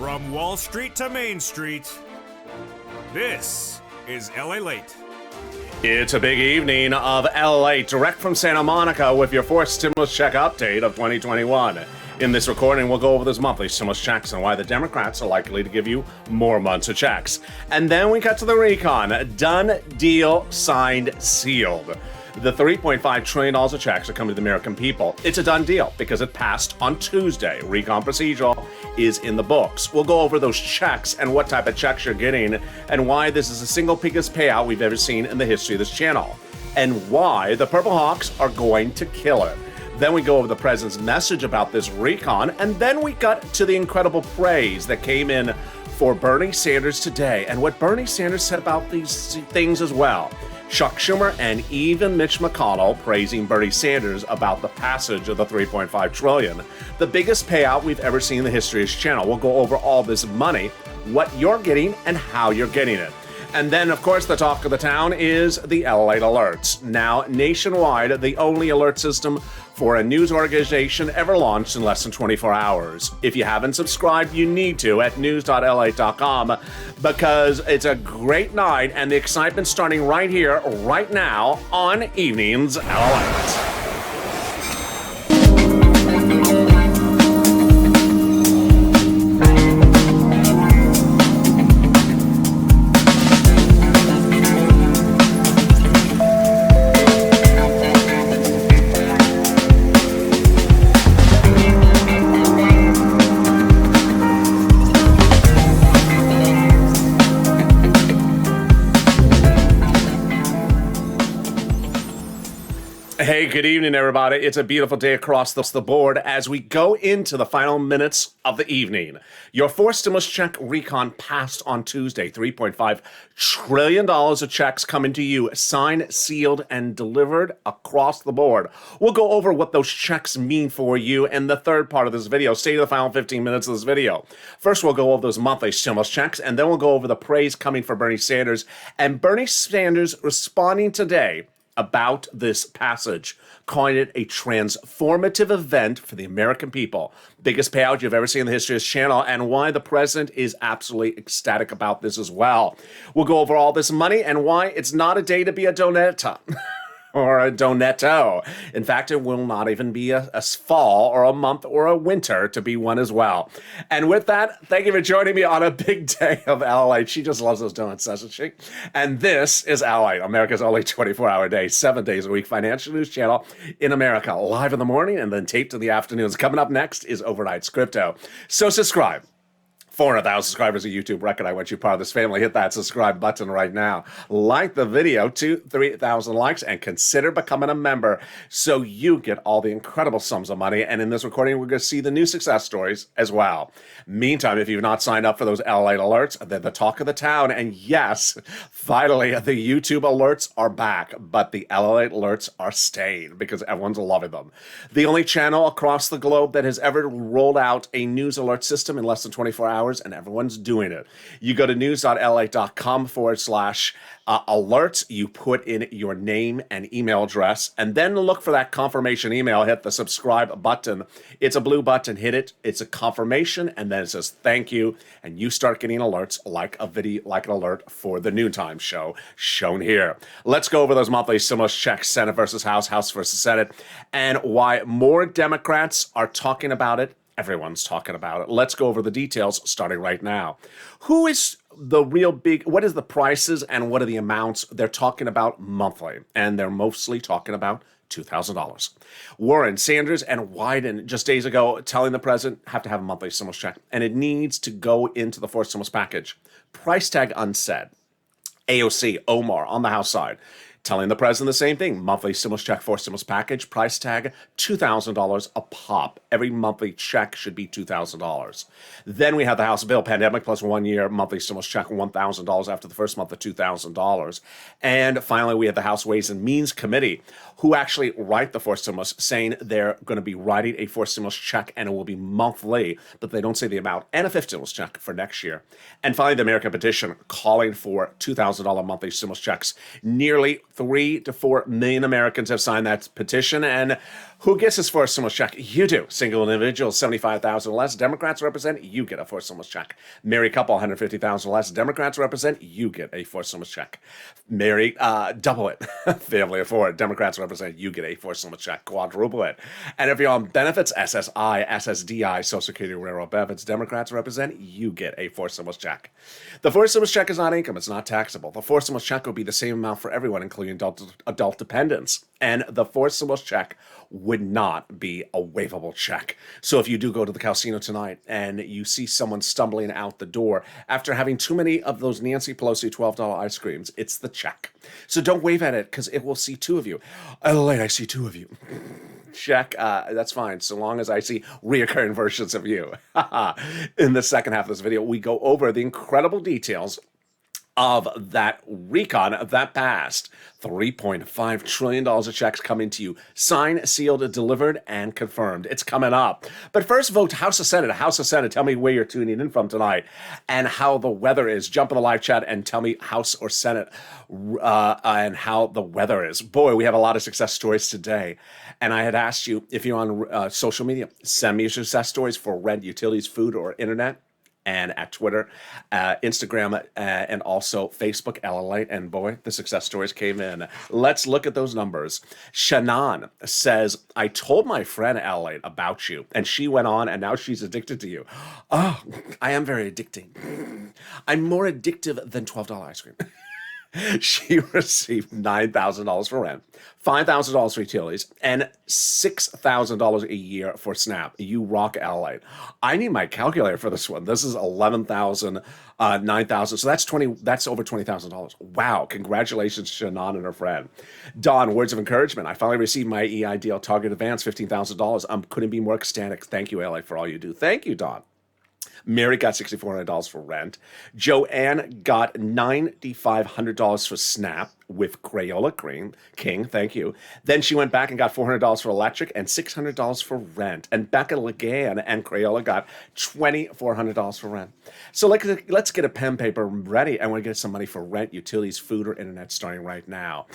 From Wall Street to Main Street, this is Lalate. It's a big evening of Lalate, direct from Santa Monica with your fourth stimulus check update of 2021. In this recording, we'll go over those monthly stimulus checks and why the Democrats are likely to give you more months of checks. And then we cut to the recon. Done, deal, signed, sealed. The $3.5 trillion of checks are coming to the American people. It's a done deal because it passed on Tuesday. Recon procedural is in the books. We'll go over those checks and what type of checks you're getting and why this is the single biggest payout we've ever seen in the history of this channel and why the Purple Hawks are going to kill it. Then we go over the president's message about this recon, and then we got to the incredible praise that came in for Bernie Sanders today and what Bernie Sanders said about these things as well. Chuck Schumer and even Mitch McConnell praising Bernie Sanders about the passage of the $3.5 trillion, the biggest payout we've ever seen in the history of this channel. We'll go over all this money, what you're getting, and how you're getting it. And then, of course, the talk of the town is the Lalate alerts. Now, nationwide, the only alert system for a news organization ever launched in less than 24 hours. If you haven't subscribed, you need to at news.lalate.com because it's a great night and the excitement's starting right here, right now on Evenings Lalate. Hey, good evening, everybody. It's a beautiful day across the board as we go into the final minutes of the evening. Your fourth stimulus check recon passed on Tuesday. $3.5 trillion of checks coming to you, signed, sealed, and delivered across the board. We'll go over what those checks mean for you in the third part of this video. Stay to the final 15 minutes of this video. First, we'll go over those monthly stimulus checks, and then we'll go over the praise coming for Bernie Sanders and Bernie Sanders responding today about this passage, calling it a transformative event for the American people. Biggest payout you've ever seen in the history of this channel, and why the president is absolutely ecstatic about this as well. We'll go over all this money and why it's not a day to be a donetta. Or a donetto. In fact, it will not even be a fall or a month or a winter to be one as well. And with that, thank you for joining me on a big day of Lalate. She just loves those donuts, doesn't she? And this is Lalate, America's only 24-hour day, 7 days a week financial news channel in America. Live in the morning and then taped in the afternoons. Coming up next is Overnight's Crypto. So subscribe. 400,000 subscribers, a YouTube record. I want you part of this family. Hit that subscribe button right now. Like the video to 3,000 likes and consider becoming a member so you get all the incredible sums of money. And in this recording, we're going to see the new success stories as well. Meantime, if you've not signed up for those Lalate alerts, they're the talk of the town. And yes, finally, the YouTube alerts are back, but the Lalate alerts are staying because everyone's loving them. The only channel across the globe that has ever rolled out a news alert system in less than 24 hours, and everyone's doing it. You go to news.lalate.com/alerts. You put in your name and email address, and then look for that confirmation email. Hit the subscribe button. It's a blue button. Hit it. It's a confirmation, and then it says thank you, and you start getting alerts like a video, like an alert for the noontime show shown here. Let's go over those monthly stimulus checks: Senate versus House, House versus Senate, and why more Democrats are talking about it. Everyone's talking about it. Let's go over the details starting right now. Who is the real big, what is the prices and what are the amounts they're talking about monthly? And they're mostly talking about $2,000. Warren, Sanders, and Wyden just days ago telling the president have to have a monthly stimulus check and it needs to go into the fourth stimulus package. Price tag unsaid. AOC, Omar on the House side, telling the president the same thing. Monthly stimulus check, fourth stimulus package, price tag $2,000 a pop. Every monthly check should be $2,000. Then we have the House bill, pandemic plus 1 year monthly stimulus check, $1,000 after the first month of $2,000. And finally, we have the House Ways and Means Committee, who actually write the fourth stimulus, saying they're going to be writing a fourth stimulus check and it will be monthly, but they don't say the amount, and a fifth stimulus check for next year. And finally, the American petition calling for $2,000 monthly stimulus checks. Nearly 3 to 4 million Americans have signed that petition. And who gets this forced stimulus check? You do. Single individuals, 75,000 or less. Democrats represent, you get a forced stimulus check. Married couple, 150,000 or less. Democrats represent, you get a forced stimulus check. Married, double it. Family of 4. Democrats represent, you get a forced stimulus check. Quadruple it. And if you're on benefits, SSI, SSDI, Social Security, Railroad benefits, Democrats represent, you get a forced stimulus check. The forced stimulus check is not income. It's not taxable. The forced stimulus check will be the same amount for everyone, including adult dependents. And the forced stimulus check would not be a waivable check. So if you do go to the casino tonight and you see someone stumbling out the door after having too many of those Nancy Pelosi $12 ice creams, it's the check. So don't wave at it, because it will see 2 of you. Lalate, I see 2 of you. Check, that's fine, so long as I see reoccurring versions of you. In the second half of this video, we go over the incredible details of that recon that passed. $3.5 trillion of checks coming to you. Signed, sealed, delivered, and confirmed. It's coming up. But first, vote House of Senate. House of Senate, tell me where you're tuning in from tonight and how the weather is. Jump in the live chat and tell me House or Senate and how the weather is. Boy, we have a lot of success stories today. And I had asked you, if you're on social media, send me your success stories for rent, utilities, food, or internet. And at Twitter, Instagram, and also Facebook, Lalate. And boy, the success stories came in. Let's look at those numbers. Shannon says, I told my friend Lalate about you, and she went on, and now she's addicted to you. Oh, I am very addicting. I'm more addictive than $12 ice cream. She received $9,000 for rent, $5,000 for utilities, and $6,000 a year for SNAP. You rock, Lalate. I need my calculator for this one. This is $11,000, $9,000. So that's over $20,000. Wow. Congratulations, Shannon and her friend. Don, words of encouragement. I finally received my EIDL target advance, $15,000. I couldn't be more ecstatic. Thank you, Lalate, for all you do. Thank you, Don. Mary got $6,400 for rent. Joanne got $9,500 for SNAP with Crayola King. Thank you. Then she went back and got $400 for electric and $600 for rent. And Becca Legan and Crayola got $2,400 for rent. So let's get a pen paper ready. I want to get some money for rent, utilities, food, or internet starting right now.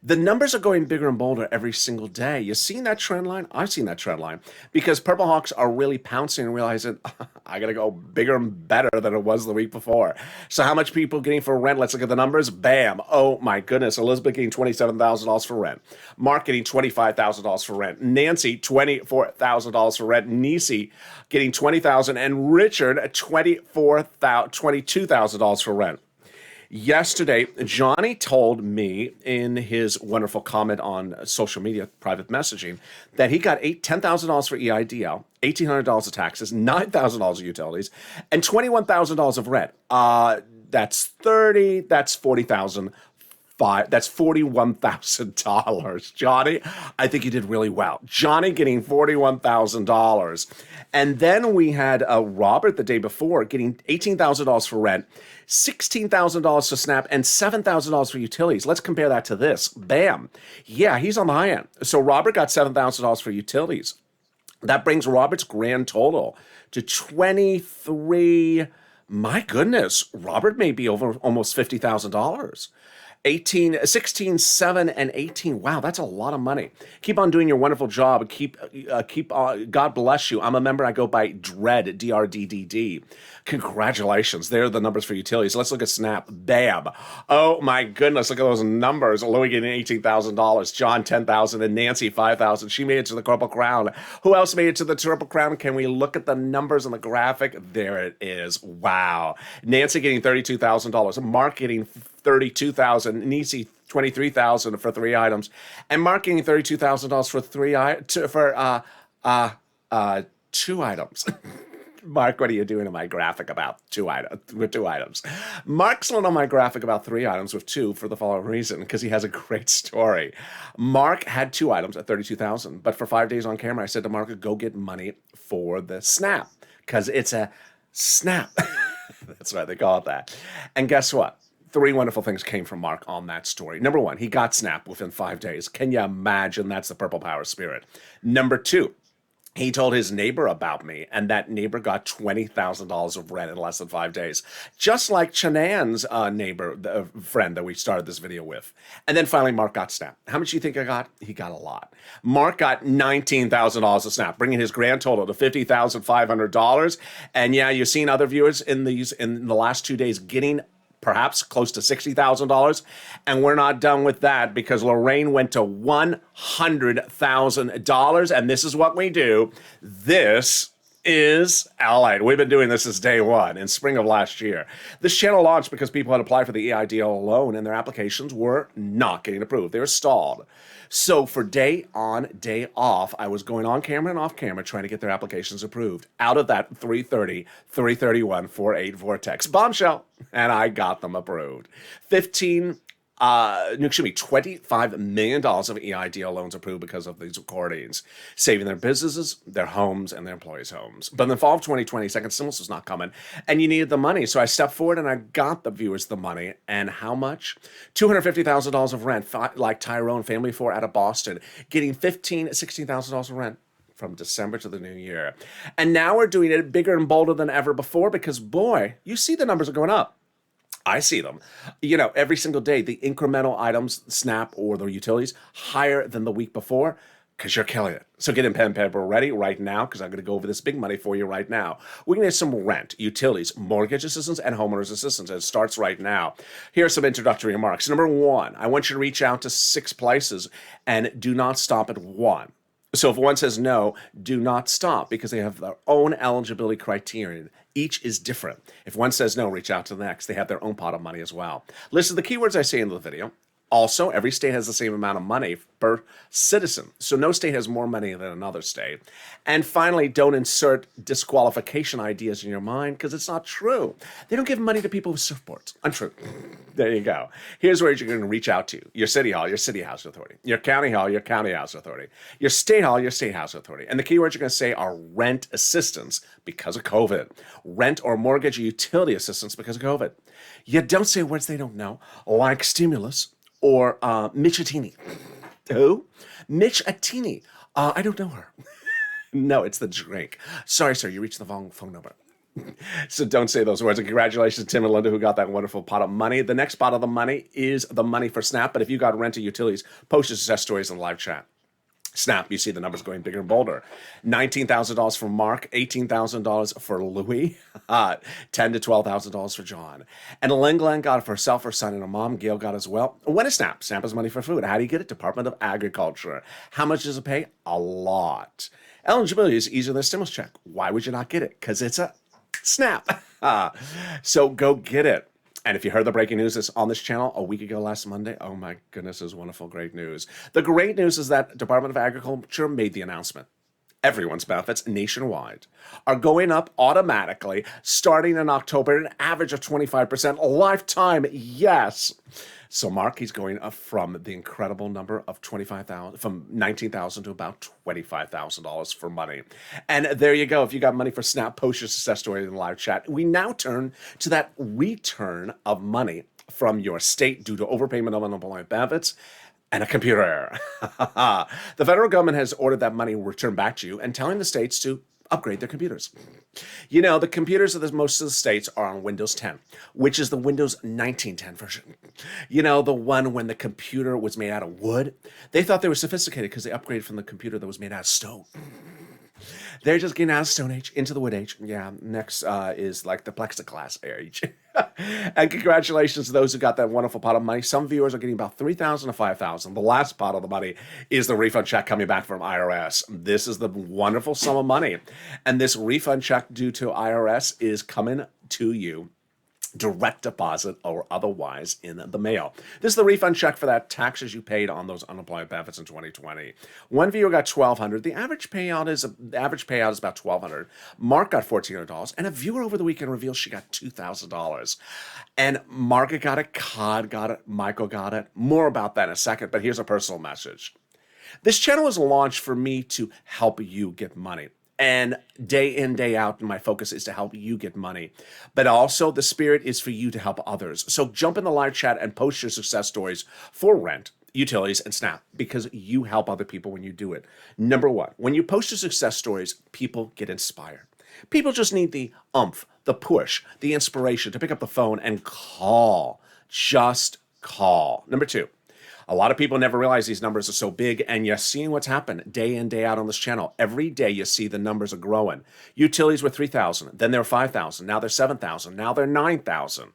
The numbers are going bigger and bolder every single day. You've seen that trend line? I've seen that trend line, because Purple Hawks are really pouncing and realizing, I got to go bigger and better than it was the week before. So how much people getting for rent? Let's look at the numbers. Bam. Oh, my goodness. Elizabeth getting $27,000 for rent. Mark getting $25,000 for rent. Nancy, $24,000 for rent. Nisi getting $20,000. And Richard, $22,000 for rent. Yesterday, Johnny told me in his wonderful comment on social media, private messaging, that he got $10,000 for EIDL, $1,800 of taxes, $9,000 of utilities, and $21,000 of rent. That's $40,000. That's $41,000. Johnny, I think you did really well. Johnny getting $41,000. And then we had Robert the day before getting $18,000 for rent, $16,000 for SNAP, and $7,000 for utilities. Let's compare that to this. Bam. Yeah, he's on the high end. So Robert got $7,000 for utilities. That brings Robert's grand total to 23. My goodness, Robert may be over almost $50,000. 16, 7, and 18. Wow, that's a lot of money. Keep on doing your wonderful job. Keep God bless you. I'm a member. I go by Dread, DRDDD. Congratulations. There are the numbers for utilities. Let's look at SNAP. Bam. Oh my goodness. Look at those numbers. Louie getting $18,000. John $10,000 and Nancy $5,000. She made it to the Triple Crown. Who else made it to the Triple Crown? Can we look at the numbers on the graphic? There it is. Wow. Nancy getting $32,000. Mark getting $32,000. Nisi $23,000 for 3 items, and Mark getting $32,000 for 2 items. Mark, what are you doing in my graphic about 2 items? Mark's on my graphic about 3 items with 2 for the following reason, because he has a great story. Mark had 2 items at $32,000, but for 5 days on camera, I said to Mark, go get money for the SNAP, because it's a snap. That's why they call it that. And guess what? 3 wonderful things came from Mark on that story. Number 1, he got SNAP within 5 days. Can you imagine? That's the Purple Power spirit. Number 2, He told his neighbor about me, and that neighbor got $20,000 of rent in less than 5 days. Just like Chanan's neighbor, the friend that we started this video with. And then finally, Mark got Snap. How much do you think I got? He got a lot. Mark got $19,000 of Snap, bringing his grand total to $50,500. And yeah, you've seen other viewers in the last 2 days getting perhaps close to $60,000. And we're not done with that because Lorraine went to $100,000. And this is what we do. This is Lalate. We've been doing this since day one in spring of last year. This channel launched because people had applied for the EIDL loan and their applications were not getting approved. They were stalled. So for day on, day off, I was going on camera and off camera trying to get their applications approved. Out of that 330, 331, 48 vortex bombshell, and I got them approved. $25 million of EIDL loans approved because of these recordings, saving their businesses, their homes, and their employees' homes. But in the fall of 2020, second stimulus was not coming, and you needed the money. So I stepped forward and I got the viewers the money. And how much? $250,000 of rent, like Tyrone Family 4 out of Boston, getting $15,000, $16,000 of rent from December to the new year. And now we're doing it bigger and bolder than ever before because, boy, you see the numbers are going up. I see them. Every single day, the incremental items, Snap or the utilities, higher than the week before because you're killing it. So get in pen and paper ready right now because I'm going to go over this big money for you right now. We're going to get some rent, utilities, mortgage assistance, and homeowners assistance. And it starts right now. Here are some introductory remarks. Number one, I want you to reach out to 6 places and do not stop at 1. So if one says no, do not stop because they have their own eligibility criterion. Each is different. If one says no, reach out to the next. They have their own pot of money as well. Listen to the keywords I say in the video. Also, every state has the same amount of money per citizen. So no state has more money than another state. And finally, don't insert disqualification ideas in your mind because it's not true. They don't give money to people with surfboards. Untrue. There you go. Here's where you're going to reach out to. Your city hall, your city housing authority. Your county hall, your county housing authority. Your state hall, your state housing authority. And the keywords you're going to say are rent assistance because of COVID. Rent or mortgage or utility assistance because of COVID. You don't say words they don't know, like stimulus, or Mitch Attini. Who? Mitch Attini. I don't know her. No, it's the drink. Sorry, sir, you reached the wrong phone number. So don't say those words. And congratulations to Tim and Linda who got that wonderful pot of money. The next pot of the money is the money for Snap. But if you got rent or utilities, post your success stories in the live chat. Snap, you see the numbers going bigger and bolder. $19,000 for Mark, $18,000 for Louis, $10,000 to $12,000 for John. And Len Glenn got it for herself, her son, and her mom. Gail got as well. When is Snap? Snap is money for food. How do you get it? Department of Agriculture. How much does it pay? A lot. Eligibility is easier than a stimulus check. Why would you not get it? Because it's a Snap. So go get it. And if you heard the breaking news that's on this channel a week ago last Monday, oh my goodness, it was wonderful, great news. The great news is that Department of Agriculture made the announcement. Everyone's benefits nationwide are going up automatically starting in October, an average of 25% lifetime, yes. So Mark, he's going up from the incredible number of $25,000, from $19,000 to about $25,000 for money. And there you go. If you got money for Snap, post your success story in the live chat. We now turn to that return of money from your state due to overpayment of unemployment benefits and a computer error. The federal government has ordered that money returned back to you and telling the states to upgrade their computers. The computers of most of the states are on Windows 10, which is the Windows 1910 version. The one when the computer was made out of wood. They thought they were sophisticated because they upgraded from the computer that was made out of stone. They're just getting out of Stone Age into the Wood Age. Yeah, next is like the plexiglass age. And congratulations to those who got that wonderful pot of money. Some viewers are getting about $3,000 to $5,000. The last pot of the money is the refund check coming back from IRS. This is the wonderful sum of money. And this refund check due to IRS is coming to you direct deposit or otherwise in the mail. This is the refund check for that taxes you paid on those unemployment benefits in 2020. One viewer got $1,200. The average payout is about $1,200. Mark got $1,400, and a viewer over the weekend revealed she got $2,000. And Margaret got it, Cod got it, Michael got it. More about that in a second, but here's a personal message. This channel was launched for me to help you get money. And day in, day out, my focus is to help you get money. But also, the spirit is for you to help others. So jump in the live chat and post your success stories for rent, utilities, and Snap, because you help other people when you do it. Number one, when you post your success stories, people get inspired. People just need the oomph, the push, the inspiration to pick up the phone and call. Just call. Number two, a lot of people never realize these numbers are so big, and you're seeing what's happened day in, day out on this channel. Every day you see the numbers are growing. Utilities were 3,000, then they're 5,000, now they're 7,000, now they're 9,000.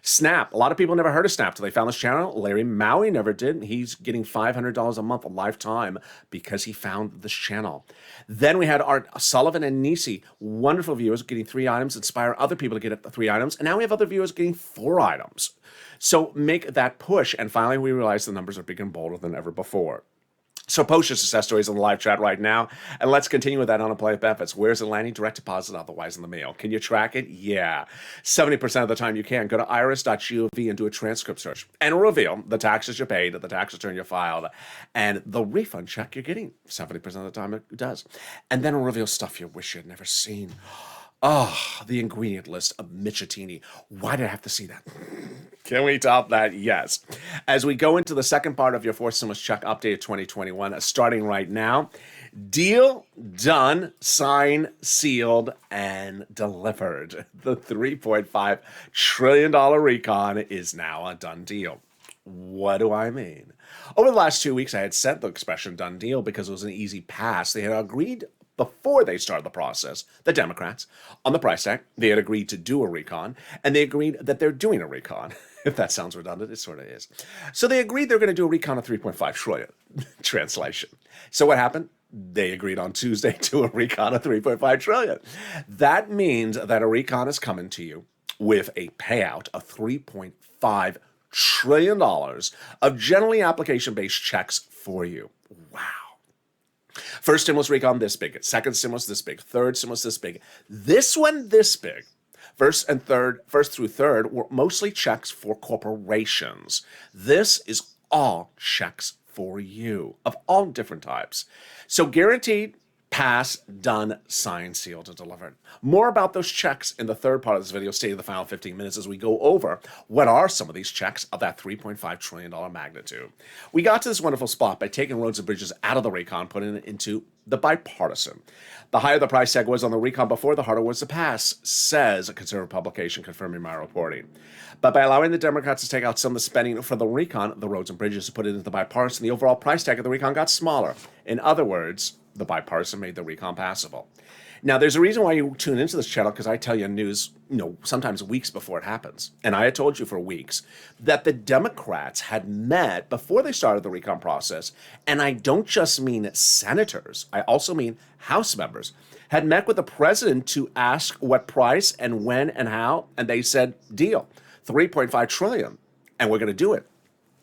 Snap. A lot of people never heard of Snap till they found this channel. Larry Maui never did. He's getting $500 a month, a lifetime, because he found this channel. Then we had Art Sullivan and Nisi, wonderful viewers getting 3 items, inspire other people to get 3 items. And now we have other viewers getting 4 items. So make that push. And finally, we realize the numbers are bigger and bolder than ever before. So post your success stories in the live chat right now, and let's continue with that unemployment benefits. Where's it landing? Direct deposit, otherwise in the mail. Can you track it? Yeah. 70% of the time you can. Go to iris.gov and do a transcript search and reveal the taxes you paid, the tax return you filed, and the refund check you're getting. 70% of the time it does. And then it'll reveal stuff you wish you'd never seen. Oh, the ingredient list of Michatini. Why did I have to see that? Can we top that? Yes. As we go into the second part of your Fourth Stimulus Check Update 2021, starting right now, deal done, signed, sealed, and delivered. The $3.5 trillion recon is now a done deal. What do I mean? Over the last 2 weeks, I had said the expression done deal because it was an easy pass. They had agreed before they started the process, the Democrats, on the price tag. They had agreed to do a recon, and they agreed that they're doing a recon. If that sounds redundant, it sort of is. So they agreed they're going to do a recon of 3.5 trillion. Translation. So what happened? They agreed on Tuesday to a recon of 3.5 trillion. That means that a recon is coming to you with a payout of $3.5 trillion of generally application-based checks for you. Wow. First stimulus recon this big, second stimulus this big, third stimulus this big, this one this big. First through third were mostly checks for corporations. This is all checks for you of all different types. So guaranteed, pass, done, signed, sealed, and delivered. More about those checks in the third part of this video. Stay in the final 15 minutes as we go over what are some of these checks of that $3.5 trillion magnitude. We got to this wonderful spot by taking roads and bridges out of the recon, putting it into the bipartisan. The higher the price tag was on the recon before, the harder was the pass, says a conservative publication confirming my reporting. But by allowing the Democrats to take out some of the spending for the recon, the roads and bridges to put it into the bipartisan, the overall price tag of the recon got smaller. In other words, the bipartisan made the recon passable. Now, there's a reason why you tune into this channel, because I tell you news, sometimes weeks before it happens. And I had told you for weeks that the Democrats had met before they started the recon process, and I don't just mean senators, I also mean House members, had met with the president to ask what price and when and how, and they said, deal, 3.5 trillion, and we're going to do it.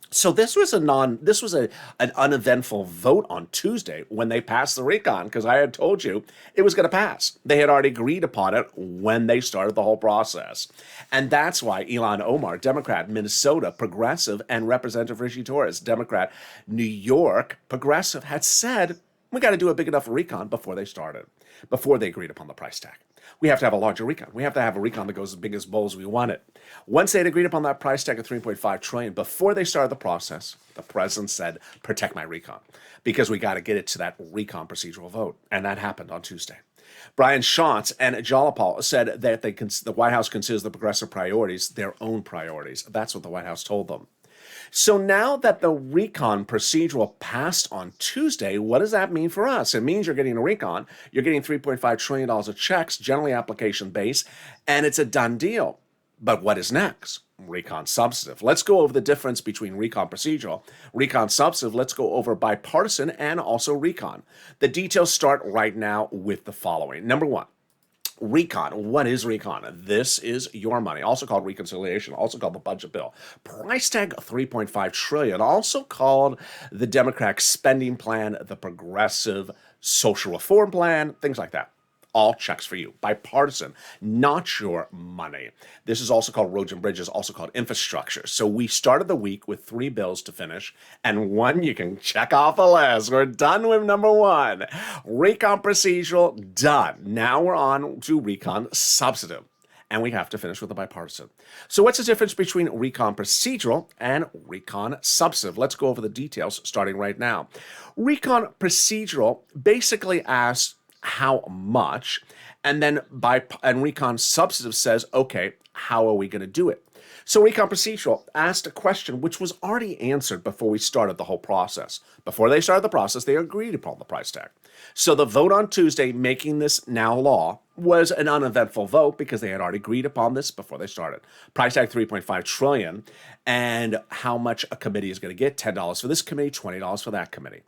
So this was an uneventful vote on Tuesday when they passed the recon, because I had told you it was going to pass. They had already agreed upon it when they started the whole process. And that's why Ilhan Omar, Democrat, Minnesota, progressive, and Representative Rishi Torres, Democrat, New York, progressive, had said, we got to do a big enough recon before they started, before they agreed upon the price tag. We have to have a larger recon. We have to have a recon that goes as big as bold as we want it. Once they had agreed upon that price tag of 3.5 trillion, before they started the process, the president said, protect my recon, because we got to get it to that recon procedural vote. And that happened on Tuesday. Brian Schatz and Jalapal said that the White House considers the progressive priorities their own priorities. That's what the White House told them. So now that the recon procedural passed on Tuesday, what does that mean for us? It means you're getting a recon, you're getting $3.5 trillion of checks, generally application-based, and it's a done deal. But what is next? Recon substantive. Let's go over the difference between recon procedural, recon substantive. Let's go over bipartisan and also recon. The details start right now with the following. Number one, recon. What is recon? This is your money, also called reconciliation, also called the budget bill. Price tag 3.5 trillion, also called the Democratic spending plan, the progressive social reform plan, things like that. All checks for you. Bipartisan, not your money. This is also called roads and bridges, also called infrastructure. So we started the week with 3 bills to finish, and one you can check off the list. We're done with number 1. Recon procedural, done. Now we're on to recon substantive. and we have to finish with the bipartisan. So what's the difference between recon procedural and recon substantive? Let's go over the details starting right now. Recon procedural basically asks how much, and then recon substantive says, okay, how are we going to do it? So recon procedural asked a question which was already answered before we started the whole process. Before they started the process, they agreed upon the price tag. So the vote on Tuesday making this now law was an uneventful vote because they had already agreed upon this before they started. Price tag $3.5 trillion, and how much a committee is going to get, $10 for this committee, $20 for that committee.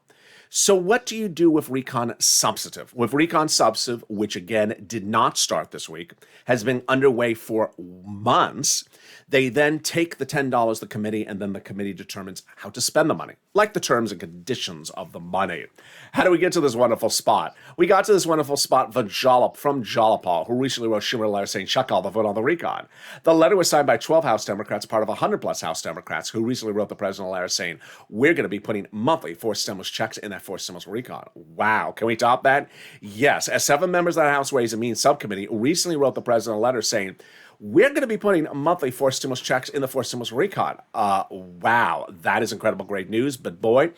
So what do you do with recon substantive? With recon substantive, which again did not start this week, has been underway for months, they then take the $10 the committee, and then the committee determines how to spend the money, like the terms and conditions of the money. How do we get to this wonderful spot? We got to this wonderful spot from Jalapal, who recently wrote a letter saying, "Chuck all the vote on the recon." The letter was signed by 12 House Democrats, part of 100-plus House Democrats, who recently wrote the president a letter saying, we're going to be putting monthly forced stimulus checks in that forced stimulus recon. Wow. Can we top that? Yes. As 7 members of the House Ways and Means Subcommittee recently wrote the president a letter saying, we're going to be putting monthly forced stimulus checks in the forced stimulus recon. Wow. That is incredible, great news. But boy,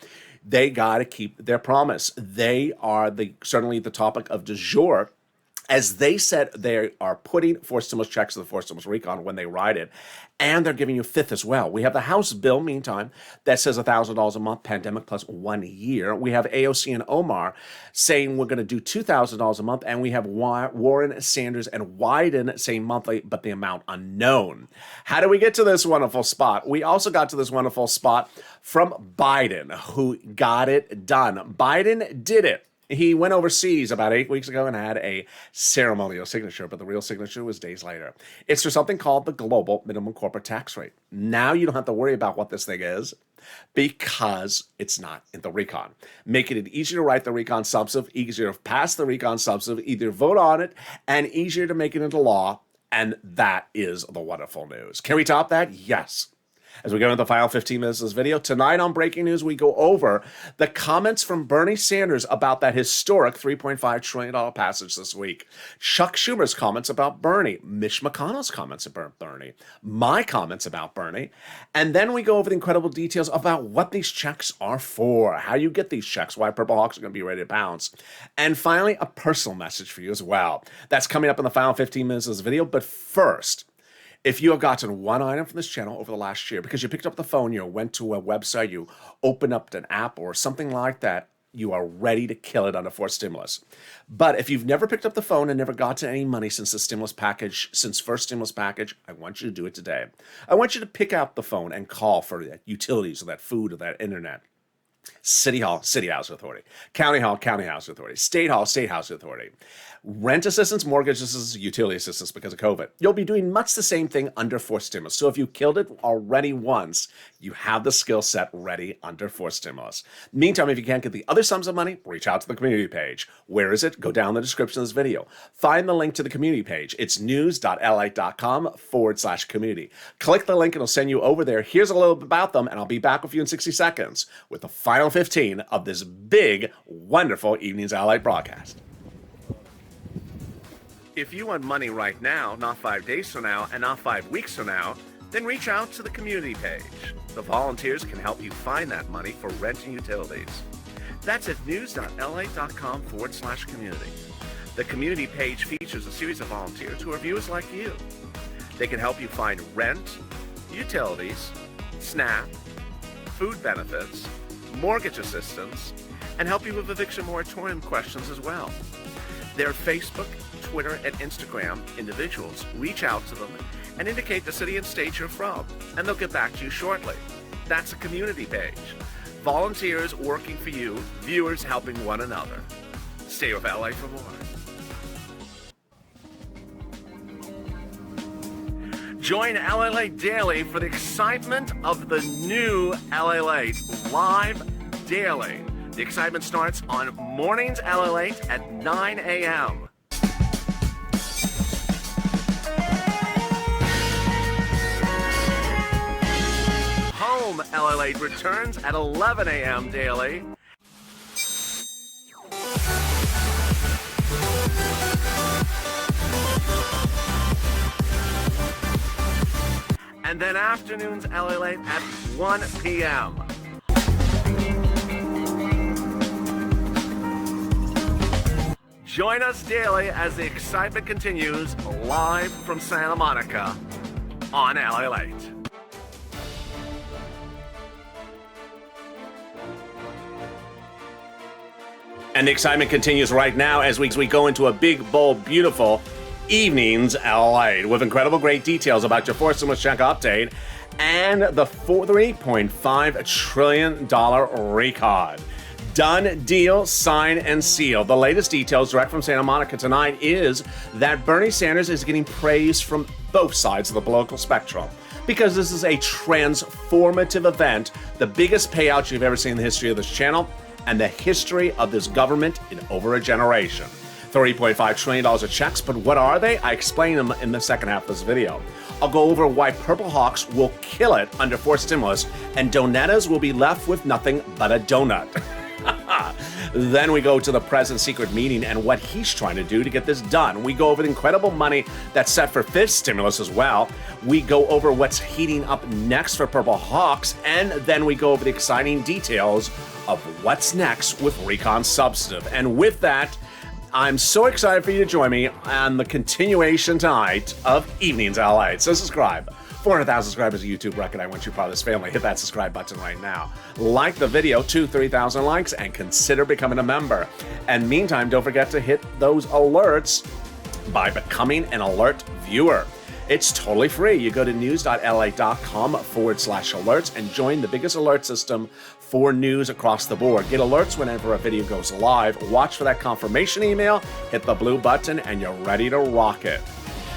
they got to keep their promise. They are certainly the topic of du jour. As they said, they are putting forced stimulus checks to the forced stimulus recon when they write it, and they're giving you a fifth as well. We have the House bill, meantime, that says $1,000 a month, pandemic plus 1 year. We have AOC and Omar saying we're going to do $2,000 a month, and we have Warren, Sanders, and Wyden saying monthly, but the amount unknown. How do we get to this wonderful spot? We also got to this wonderful spot from Biden, who got it done. Biden did it. He went overseas about 8 weeks ago and had a ceremonial signature, but the real signature was days later. It's for something called the global minimum corporate tax rate. Now you don't have to worry about what this thing is because it's not in the recon, making it easier to write the recon substantive, easier to pass the recon substantive, either vote on it, and easier to make it into law. And that is the wonderful news. Can we top that? Yes. As we go into the final 15 minutes of this video, tonight on Breaking News, we go over the comments from Bernie Sanders about that historic $3.5 trillion passage this week, Chuck Schumer's comments about Bernie, Mitch McConnell's comments about Bernie, my comments about Bernie, and then we go over the incredible details about what these checks are for, how you get these checks, why Purple Hawks are going to be ready to bounce, and finally, a personal message for you as well. That's coming up in the final 15 minutes of this video, but first, if you have gotten one item from this channel over the last year because you picked up the phone, you went to a website, you opened up an app or something like that, you are ready to kill it under forced stimulus. But if you've never picked up the phone and never gotten any money since the stimulus package, since first stimulus package, I want you to do it today. I want you to pick out the phone and call for that utilities or that food or that internet. City Hall, City Housing Authority. County Hall, County Housing Authority. State Hall, State Housing Authority. Rent assistance, mortgage assistance, utility assistance because of COVID. You'll be doing much the same thing under forced stimulus. So if you killed it already once, you have the skill set ready under forced stimulus. Meantime, if you can't get the other sums of money, reach out to the community page. Where is it? Go down the description of this video. Find the link to the community page. It's news.lalate.com/community. Click the link and it'll send you over there. Here's a little bit about them, and I'll be back with you in 60 seconds with the final 15 of this big, wonderful Evenings Lalate broadcast. If you want money right now, not 5 days from now, and not 5 weeks from now, then reach out to the community page. The volunteers can help you find that money for rent and utilities. That's at news.lalate.com/community. The community page features a series of volunteers who are viewers like you. They can help you find rent, utilities, SNAP, food benefits, mortgage assistance, and help you with eviction moratorium questions as well. Their Facebook, Twitter, and Instagram individuals reach out to them and indicate the city and state you're from, and they'll get back to you shortly. That's a community page. Volunteers working for you, viewers helping one another. Stay with LA for more. Join Lalate Daily for the excitement of the new Lalate live daily. The excitement starts on mornings Lalate at 9 a.m. Home Lalate returns at 11 a.m. daily. and then afternoons LA Late at 1 p.m. Join us daily as the excitement continues live from Santa Monica on LA Late. And the excitement continues right now as we go into a big, bold, beautiful evenings LA with incredible great details about your fourth stimulus check update and the $3.5 trillion recon. Done deal, sign, and seal. The latest details direct from Santa Monica tonight is that Bernie Sanders is getting praise from both sides of the political spectrum because this is a transformative event, the biggest payout you've ever seen in the history of this channel and the history of this government in over a generation. $3.5 trillion of checks, but what are they? I explain them in the second half of this video. I'll go over why Purple Hawks will kill it under fourth stimulus and Donettas will be left with nothing but a donut. Then we go to the president's secret meeting and what he's trying to do to get this done. We go over the incredible money that's set for fifth stimulus as well. We go over what's heating up next for Purple Hawks, and then we go over the exciting details of what's next with Recon Substantive. And with that, I'm so excited for you to join me on the continuation tonight of Evenings LA. So subscribe. 400,000 subscribers, a YouTube record. I want you part of this family. Hit that subscribe button right now. Like the video, 3,000 likes, and consider becoming a member. And meantime, don't forget to hit those alerts by becoming an alert viewer. It's totally free. You go to news.la.com/alerts and join the biggest alert system for news across the board. Get alerts whenever a video goes live. Watch for that confirmation email, hit the blue button, and you're ready to rock it.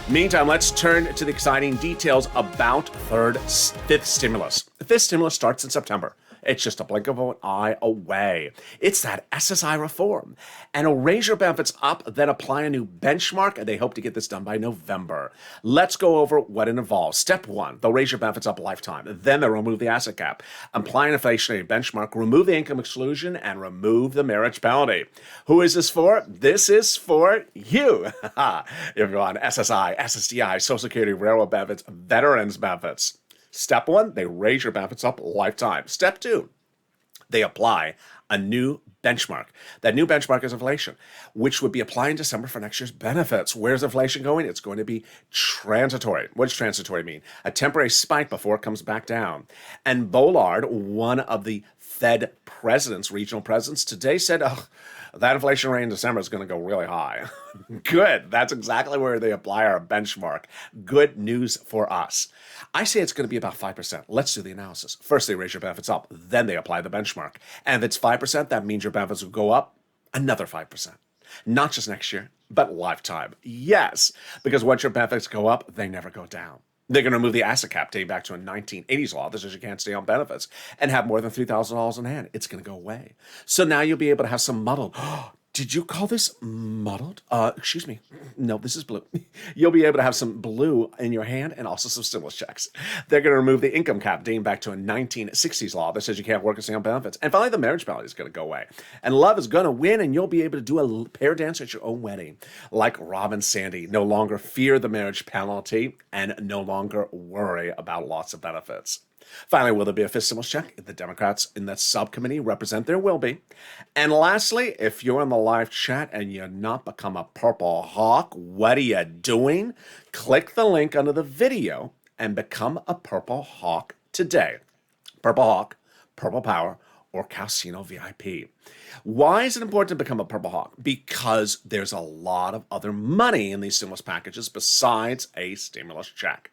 Meantime, let's turn to the exciting details about fifth stimulus. The fifth stimulus starts in September. It's just a blink of an eye away. It's that SSI reform. And it'll raise your benefits up, then apply a new benchmark, and they hope to get this done by November. Let's go over what it involves. Step one, they'll raise your benefits up a lifetime. Then they'll remove the asset cap, apply an inflationary benchmark, remove the income exclusion, and remove the marriage penalty. Who is this for? This is for you. If you're on SSI, SSDI, Social Security, railroad benefits, veterans benefits. Step one, they raise your benefits up lifetime. Step two, they apply a new benchmark. That new benchmark is inflation, which would be applied in December for next year's benefits. Where's inflation going? It's going to be transitory. What does transitory mean? A temporary spike before it comes back down. And Bullard, one of the Fed presidents, regional presidents, today said, that inflation rate in December is going to go really high. Good. That's exactly where they apply our benchmark. Good news for us. I say it's going to be about 5%. Let's do the analysis. First, they raise your benefits up. Then they apply the benchmark. And if it's 5%, that means your benefits will go up another 5%. Not just next year, but lifetime. Yes, because once your benefits go up, they never go down. They're going to remove the asset cap dating back to a 1980s law that says you can't stay on benefits and have more than $3,000 in hand. It's going to go away. So now you'll be able to have some muddled. Did you call this muddled? Excuse me. No, this is blue. You'll be able to have some blue in your hand and also some stimulus checks. They're going to remove the income cap dating back to a 1960s law that says you can't work and stay on benefits. And finally, the marriage penalty is going to go away. And love is going to win, and you'll be able to do a pair dance at your own wedding. Like Rob and Sandy, no longer fear the marriage penalty and no longer worry about lots of benefits. Finally, will there be a fifth stimulus check? The Democrats in that subcommittee represent there will be. And lastly, if you're in the live chat and you're not become a Purple Hawk, what are you doing? Click the link under the video and become a Purple Hawk today. Purple Hawk, Purple Power, or Casino VIP. Why is it important to become a Purple Hawk? Because there's a lot of other money in these stimulus packages besides a stimulus check.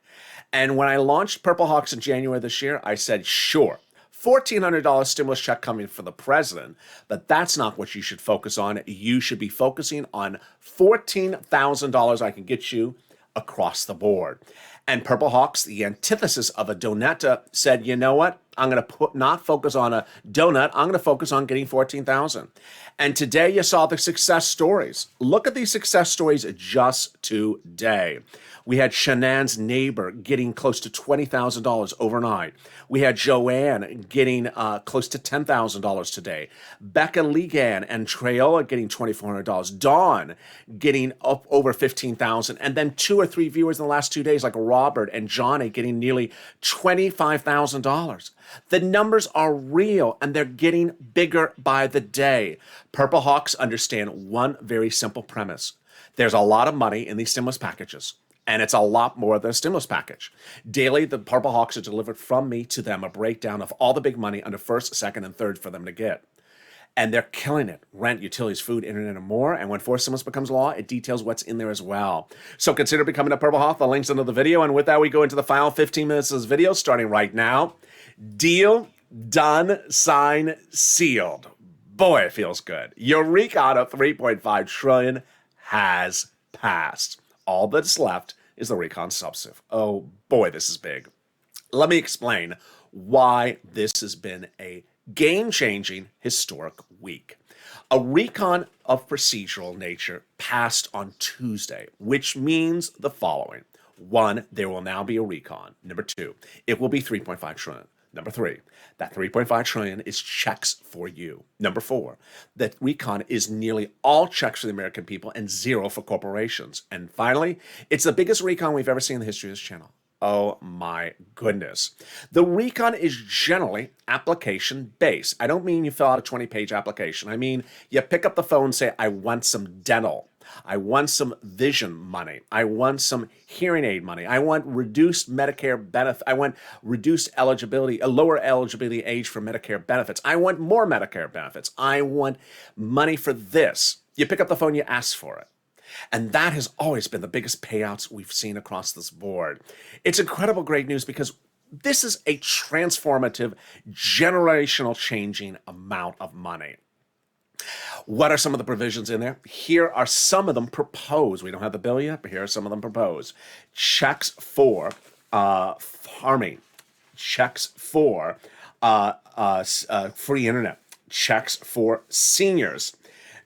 And when I launched Purple Hawks in January this year, I said, sure, $1,400 stimulus check coming for the president, but that's not what you should focus on. You should be focusing on $14,000 I can get you across the board. And Purple Hawks, the antithesis of a Donetta, said, you know what? I'm going to not focus on a donut. I'm going to focus on getting 14,000. And today you saw the success stories. Look at these success stories just today. We had Shanann's neighbor getting close to $20,000 overnight. We had Joanne getting close to $10,000 today. Becca Legan and Treola getting $2,400. Dawn getting up over $15,000. And then 2 or 3 viewers in the last 2 days like Robert and Johnny getting nearly $25,000. The numbers are real and they're getting bigger by the day. Purple Hawks understand one very simple premise. There's a lot of money in these stimulus packages. And it's a lot more than a stimulus package. Daily, the Purple Hawks are delivered from me to them a breakdown of all the big money under first, second, and third for them to get. And they're killing it. Rent, utilities, food, internet, and more. And when forced stimulus becomes law, it details what's in there as well. So consider becoming a Purple Hawk. The link's under the video. And with that, we go into the final 15 minutes of this video, starting right now. Deal, done, signed, sealed. Boy, it feels good. Your recon of $3.5 trillion has passed. All that's left is the recon substantive. Oh boy, this is big. Let me explain why this has been a game-changing historic week. A recon of procedural nature passed on Tuesday, which means the following. 1, there will now be a recon. Number 2, it will be $3.5 trillion. Number 3, that $3.5 trillion is checks for you. Number 4, that recon is nearly all checks for the American people and 0 for corporations. And finally, it's the biggest recon we've ever seen in the history of this channel. Oh my goodness. The recon is generally application-based. I don't mean you fill out a 20-page application. I mean, you pick up the phone and say, I want some dental. I want some vision money. I want some hearing aid money. I want reduced Medicare benefit. I want reduced eligibility, a lower eligibility age for Medicare benefits. I want more Medicare benefits. I want money for this. You pick up the phone, you ask for it. And that has always been the biggest payouts we've seen across this board. It's incredible great news because this is a transformative, generational changing amount of money. What are some of the provisions in there? Here are some of them proposed. We don't have the bill yet, but here are some of them proposed. Checks for farming, checks for free internet, checks for seniors,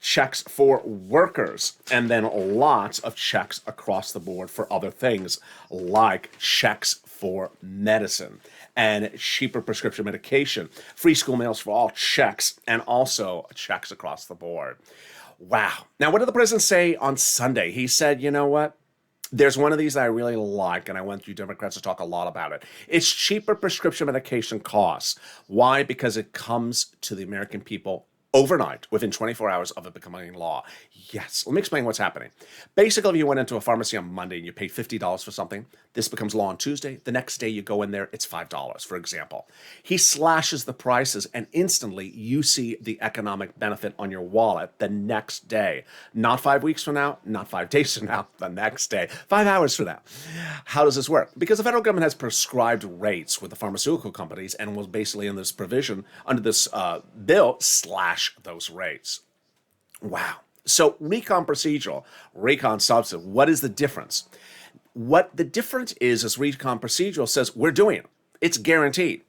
checks for workers, and then lots of checks across the board for other things like checks for medicine and cheaper prescription medication, free school meals for all, checks, and also checks across the board. Wow. Now, what did the president say on Sunday? He said, you know what? There's one of these that I really like, and I want you Democrats to talk a lot about it. It's cheaper prescription medication costs. Why? Because it comes to the American people overnight, within 24 hours of it becoming law. Yes. Let me explain what's happening. Basically, if you went into a pharmacy on Monday and you paid $50 for something, this becomes law on Tuesday. The next day you go in there, it's $5, for example. He slashes the prices and instantly you see the economic benefit on your wallet the next day. Not 5 weeks from now, not 5 days from now, the next day, 5 hours from now. How does this work? Because the federal government has prescribed rates with the pharmaceutical companies and was basically in this provision under this bill slash those rates. Wow. So recon procedural, recon substantive, what is the difference? What the difference is recon procedural says we're doing it. It's guaranteed.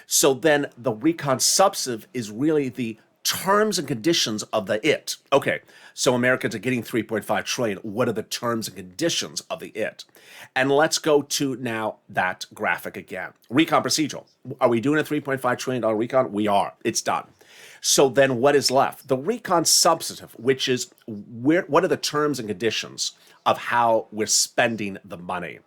So then the recon substantive is really the terms and conditions of the it. Okay, so Americans are getting $3.5 trillion. What are the terms and conditions of the it? And let's go to now that graphic again. Recon procedural. Are we doing a $3.5 trillion recon? We are. It's done. So then what is left? The recon substantive, which is what are the terms and conditions of how we're spending the money?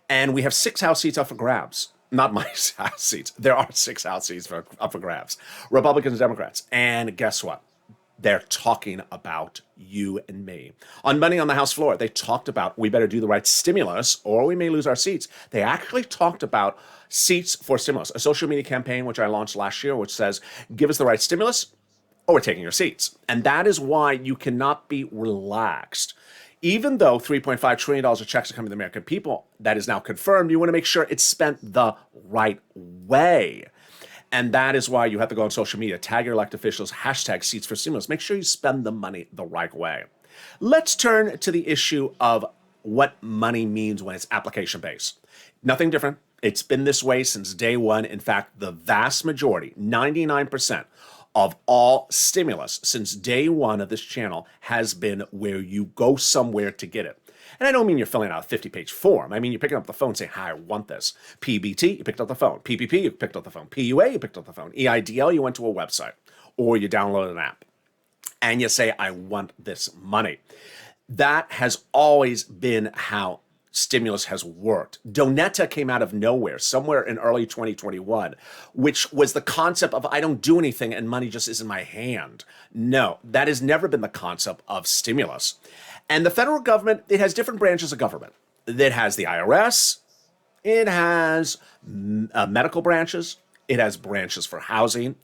And we have 6 House seats up for grabs. Not my House seats. There are 6 House seats up for grabs. Republicans and Democrats. And guess what? They're talking about you and me. On Monday on the House floor, they talked about we better do the right stimulus or we may lose our seats. They actually talked about seats for stimulus, a social media campaign which I launched last year, which says, give us the right stimulus or we're taking your seats. And that is why you cannot be relaxed. Even though $3.5 trillion of checks are coming to the American people, that is now confirmed, you want to make sure it's spent the right way. And that is why you have to go on social media, tag your elected officials, hashtag seats for stimulus. Make sure you spend the money the right way. Let's turn to the issue of what money means when it's application-based. Nothing different. It's been this way since day one. In fact, the vast majority, 99%, of all stimulus since day one of this channel has been where you go somewhere to get it. And I don't mean you're filling out a 50-page form. I mean you're picking up the phone saying, hi, I want this. PBT, you picked up the phone. PPP, you picked up the phone. PUA, you picked up the phone. EIDL, you went to a website. Or you downloaded an app. And you say, I want this money. That has always been how stimulus has worked. Donetta came out of nowhere somewhere in early 2021, which was the concept of I don't do anything and money just is in my hand. No, that has never been the concept of stimulus. And the federal government, it has different branches of government. It has the IRS, it has medical branches, it has branches for housing.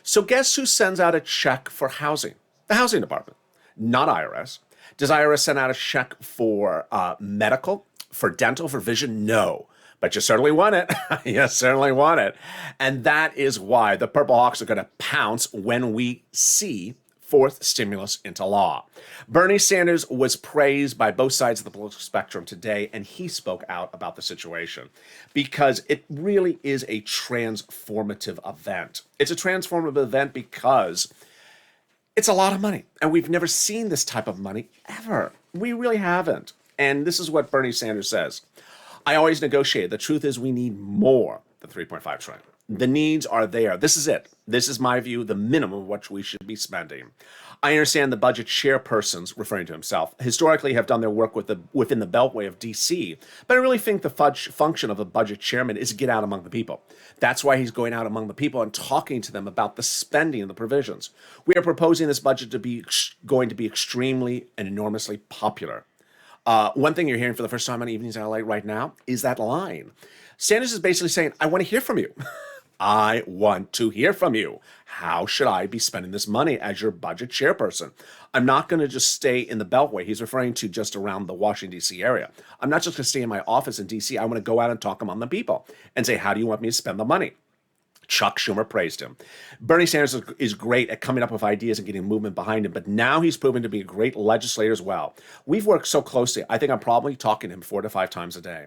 So guess who sends out a check for housing? The housing department, not IRS. Does IRS send out a check for medical? For dental, for vision? No. But you certainly want it. You certainly want it. And that is why the Purple Hawks are going to pounce when we see fourth stimulus into law. Bernie Sanders was praised by both sides of the political spectrum today, and he spoke out about the situation because it really is a transformative event. It's a transformative event because it's a lot of money, and we've never seen this type of money ever. We really haven't. And this is what Bernie Sanders says. I always negotiate. The truth is we need more than 3.5 trillion. The needs are there. This is it. This is my view, the minimum of what we should be spending. I understand the budget chairpersons, referring to himself, historically have done their work within the beltway of D.C., but I really think the function of a budget chairman is to get out among the people. That's why he's going out among the people and talking to them about the spending and the provisions. We are proposing this budget to be going to be extremely and enormously popular. One thing you're hearing for the first time on Evenings in LA right now is that line. Sanders is basically saying, I want to hear from you. I want to hear from you. How should I be spending this money as your budget chairperson? I'm not going to just stay in the Beltway. He's referring to just around the Washington, D.C. area. I'm not just going to stay in my office in D.C. I want to go out and talk among the people and say, how do you want me to spend the money? Chuck Schumer praised him. Bernie Sanders is great at coming up with ideas and getting movement behind him, but now he's proven to be a great legislator as well. We've worked so closely. I think I'm probably talking to him 4 to 5 times a day.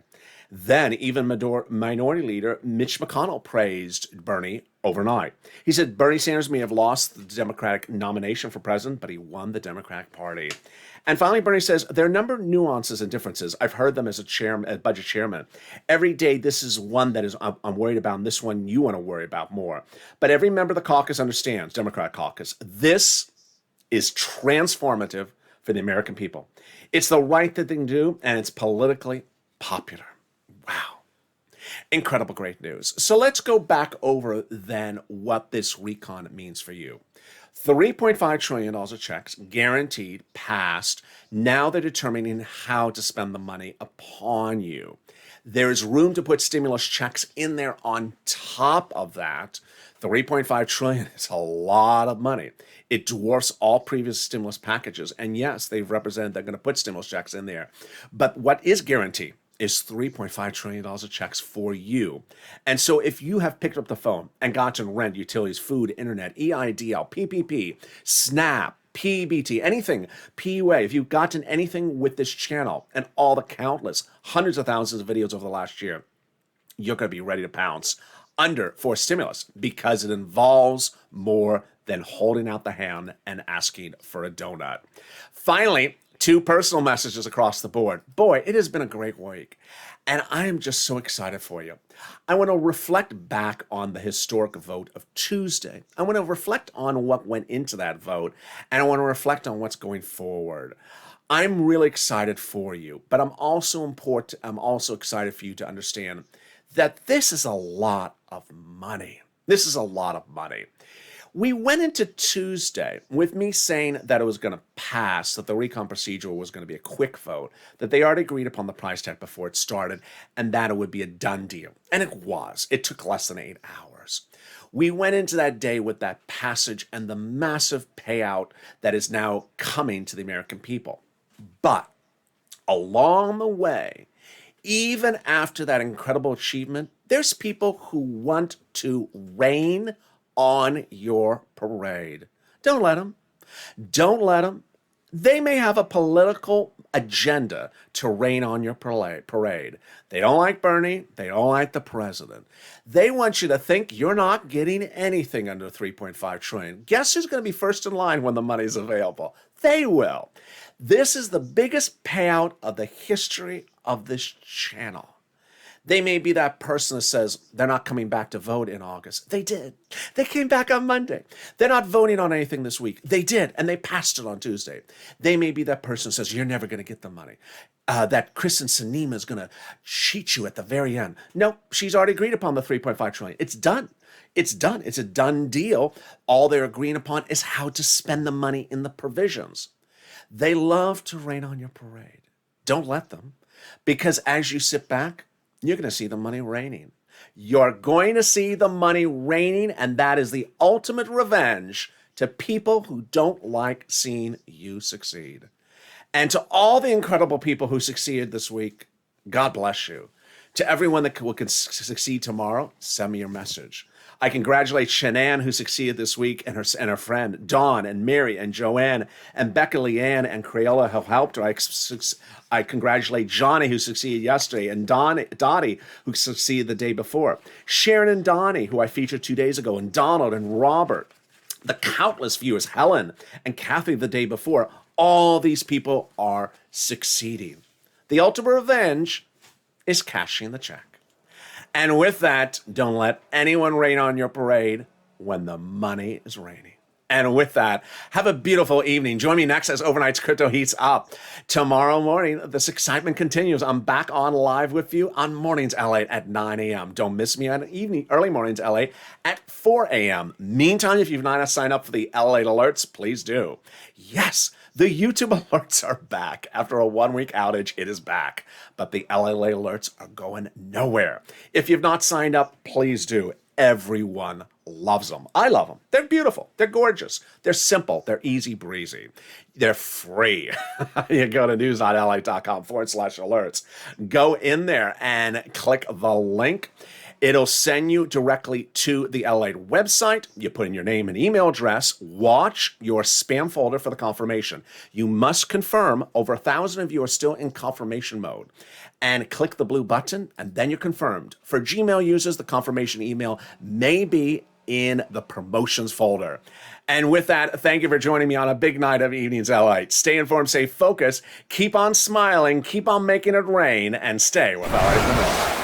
Then even Minority Leader Mitch McConnell praised Bernie overnight. He said Bernie Sanders may have lost the Democratic nomination for president, but he won the Democratic Party. And finally, Bernie says, there are a number of nuances and differences. I've heard them as a budget chairman. Every day, this is one that is I'm worried about, and this one you want to worry about more. But every member of the caucus understands, Democrat caucus, this is transformative for the American people. It's the right thing to do, and it's politically popular. Wow. Incredible, great news. So let's go back over then what this recon means for you. $3.5 trillion of checks, guaranteed, passed. Now they're determining how to spend the money upon you. There is room to put stimulus checks in there on top of that. $3.5 trillion is a lot of money. It dwarfs all previous stimulus packages. And yes, they've represented they're going to put stimulus checks in there. But what is guaranteed is $3.5 trillion of checks for you. And so if you have picked up the phone and gotten rent, utilities, food, internet, EIDL, PPP, SNAP, PBT, anything, PUA, if you've gotten anything with this channel and all the countless hundreds of thousands of videos over the last year, you're going to be ready to pounce for stimulus because it involves more than holding out the hand and asking for a donut. Finally, 2 personal messages across the board. Boy, it has been a great week, and I am just so excited for you. I want to reflect back on the historic vote of Tuesday. I want to reflect on what went into that vote, and I want to reflect on what's going forward. I'm really excited for you, but I'm also excited for you to understand that this is a lot of money. This is a lot of money. We went into Tuesday with me saying that it was going to pass, that the recon procedure was going to be a quick vote, that they already agreed upon the price tag before it started, and that it would be a done deal. And it was. It took less than 8 hours. We went into that day with that passage and the massive payout that is now coming to the American people. But along the way, even after that incredible achievement, there's people who want to rain on your parade. Don't let them. Don't let them. They may have a political agenda to rain on your parade. They don't like Bernie. They don't like the president. They want you to think you're not getting anything under 3.5 trillion. Guess who's going to be first in line when the money's available? They will. This is the biggest payout of the history of this channel. They may be that person that says they're not coming back to vote in August. They did. They came back on Monday. They're not voting on anything this week. They did, and they passed it on Tuesday. They may be that person that says you're never going to get the money. That Kristen Sinema is going to cheat you at the very end. No, she's already agreed upon the 3.5 trillion. It's done. It's done. It's a done deal. All they're agreeing upon is how to spend the money in the provisions. They love to rain on your parade. Don't let them, because as you sit back, you're going to see the money raining. You're going to see the money raining, and that is the ultimate revenge to people who don't like seeing you succeed. And to all the incredible people who succeeded this week, God bless you. To everyone that will succeed tomorrow, send me your message. I congratulate Shanann, who succeeded this week, and her friend Dawn and Mary and Joanne and Becca Leanne and Crayola, who helped her. I congratulate Johnny, who succeeded yesterday, and Dottie, who succeeded the day before. Sharon and Donnie, who I featured 2 days ago, and Donald and Robert. The countless viewers, Helen and Kathy, the day before. All these people are succeeding. The ultimate revenge is cashing the check. And with that, don't let anyone rain on your parade when the money is raining. And with that, have a beautiful evening. Join me next as Overnight's Crypto heats up. Tomorrow morning, this excitement continues. I'm back on live with you on Mornings LA at 9 a.m. Don't miss me on early mornings LA at 4 a.m. Meantime, if you've not signed up for the LA alerts, please do. Yes, the YouTube alerts are back. After a 1-week outage, it is back. But the LA alerts are going nowhere. If you've not signed up, please do. Everyone loves them. I love them. They're beautiful. They're gorgeous. They're simple. They're easy breezy. They're free. You go to news.la.com/alerts. Go in there and click the link. It'll send you directly to the Lalate website. You put in your name and email address. Watch your spam folder for the confirmation. You must confirm. Over 1,000 of you are still in confirmation mode. And click the blue button, and then you're confirmed. For Gmail users, the confirmation email may be in the promotions folder. And with that, thank you for joining me on a big night of Evenings LA. Stay informed, stay focused, keep on smiling, keep on making it rain, and stay with LA.